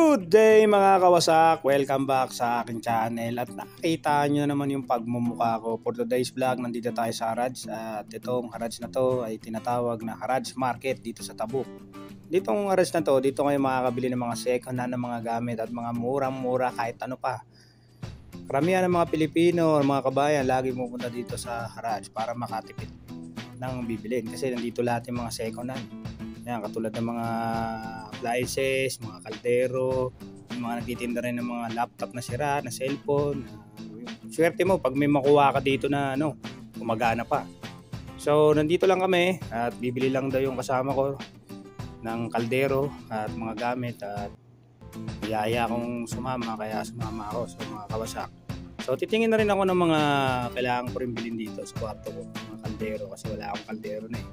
Good day mga kawasak! Welcome back sa aking channel at nakita nyo naman yung pagmumukha ko. For today's vlog, nandito tayo sa Harrods at itong Harrods na to ay tinatawag na Harrods Market dito sa Tabuk. Ditong Harrods na to, dito kayo makakabili ng mga second hand na mga gamit at mga murang-mura kahit ano pa. Karamihan ng mga Pilipino o mga kabayan lagi pupunta dito sa Harrods para makatipid ng bibilin kasi nandito lahat yung mga second hand. Yan, katulad ng mga appliances, mga kaldero, yung mga nagtitinda rin ng mga laptop na sira, na cellphone. Swerte mo pag may makuha ka dito na gumagana pa. So nandito lang kami at bibili lang daw yung kasama ko ng kaldero at mga gamit at yaya akong sumama kaya sumama ako sa mga kawasak. So titingin na rin ako ng mga kailangan ko rin bilhin dito sa kwarto ko, mga kaldero kasi wala akong kaldero na eh.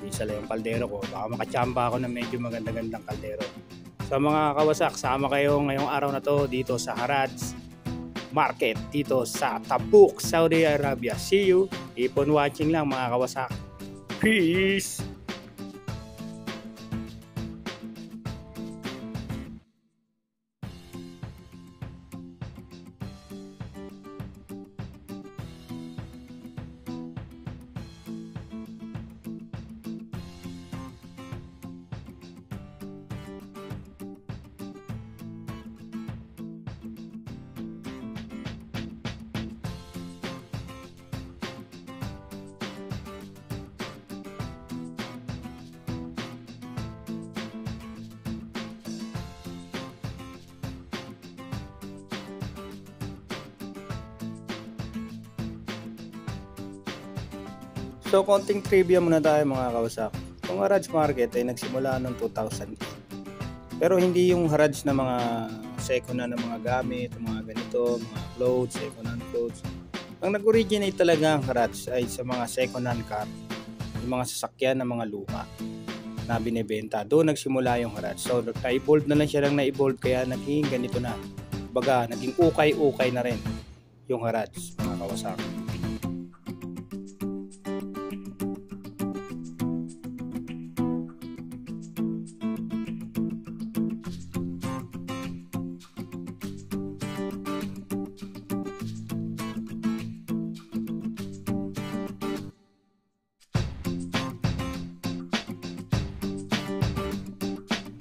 Isa lang yung kaldero ko, baka makachamba ako ng medyo maganda-gandang kaldero. So mga kawasak, sama kayo ngayong araw na to dito sa Harrods Market dito sa Tabuk, Saudi Arabia. See you, keep on watching lang mga kawasak. Peace! So konting trivia muna tayo mga kawasak. Yung Harrods Market ay nagsimula noong 2008. Pero hindi yung Harrods na mga second hand na mga gamit, mga ganito, mga clothes, second hand clothes. Ang nag-originate talaga ang Harrods ay sa mga second hand car, yung mga sasakyan na mga luma na binebenta. Doon nagsimula yung Harrods. So na-evolve na lang siya lang na-evolve kaya naging ganito na. Baga, naging ukay-ukay na rin yung Harrods mga kawasak.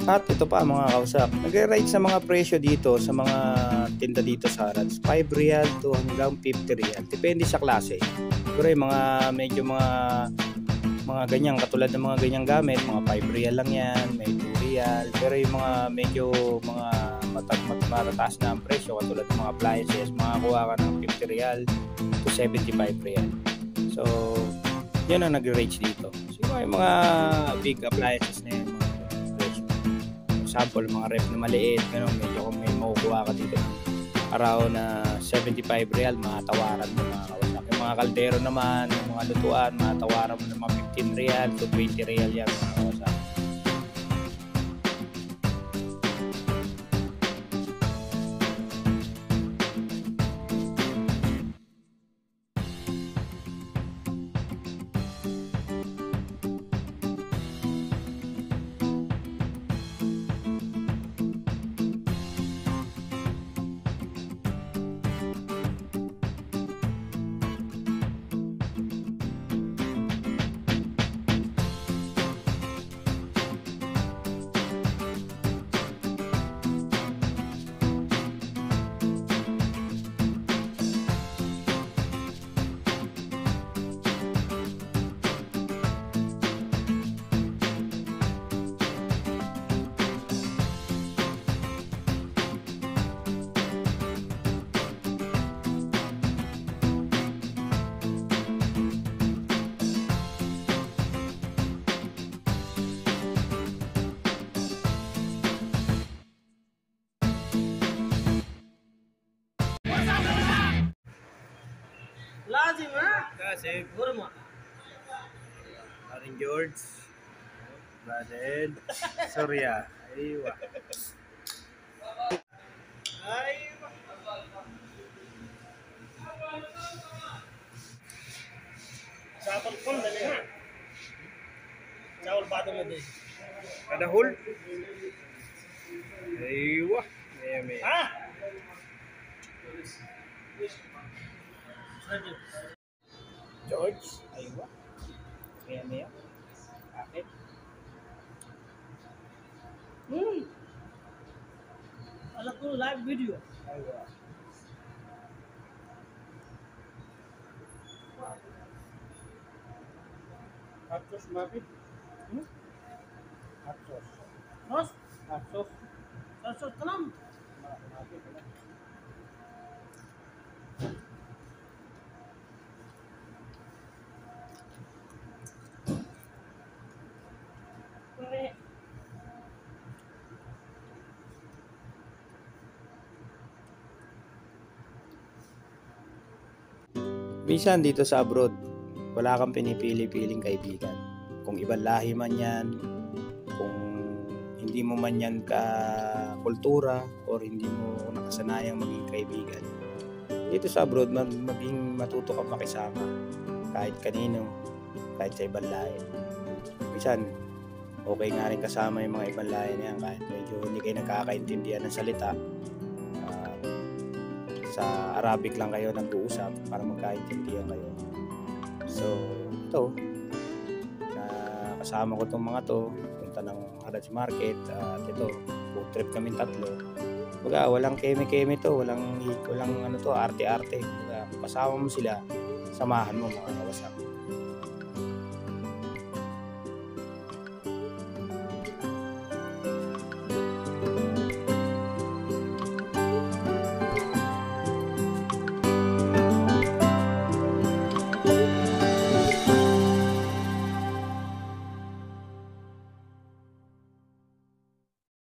At ito pa mga kausap, nag-rate sa mga presyo dito sa mga tinda dito sa Harrods, 5 real to hanggang 50 real. Depende sa klase. Pero yung mga medyo mga ganyang katulad ng mga ganyang gamit, mga 5 real lang yan, may 2 real. Pero yung mga medyo mga matataas na ang presyo katulad ng mga appliances, makakuha ka ng 50 real to 75 real. So, yun ang nag-rate dito. So, yung mga big appliances na yun, example, mga ref na maliit, ganun, medyo kung may makukuha ka dito around na 75 real, matawaran mo mga kawasak. Yung mga kaldero naman, yung mga lutuan, matawaran mo ng mga 15 real to 20 real yan mga kawasak. Lazim ha? Kasi Burma. Paring George, Brother Surya, aywa. Aywa. चावल कम डाले हैं, चावल बाद में दे। Kada hul? Aywa. Maya. Ha? George. Aywa. Maya. Bakit? Alam ko live video. Aywa. Hot sauce bakit? Hot sauce. Ros, Hot sauce. sasot ka lang. Bakit? Pare. Minsan dito sa abroad, wala kang pinipili-piling kaibigan. Kung ibang lahi man yan, kung hindi mo man yan ka kultura or hindi mo nakasanayang maging kaibigan. Dito sa abroad, maging matuto kang makisama kahit kanino, kahit sa ibang lahi. Minsan, okay nga rin kasama yung mga ibang lahi na yan kahit medyo hindi kayo nagkakaintindihan ng salita. Sa Arabic lang kayo nag-uusap para magkaintindihan kayo. So, ito, kasama ko itong mga to, punta ng Haraj Market, at ito, food trip kami tatlo. Baga, walang keme-keme to, walang ano to, arte-arte. Baga, kasama mo sila, samahan mo mga kawasak.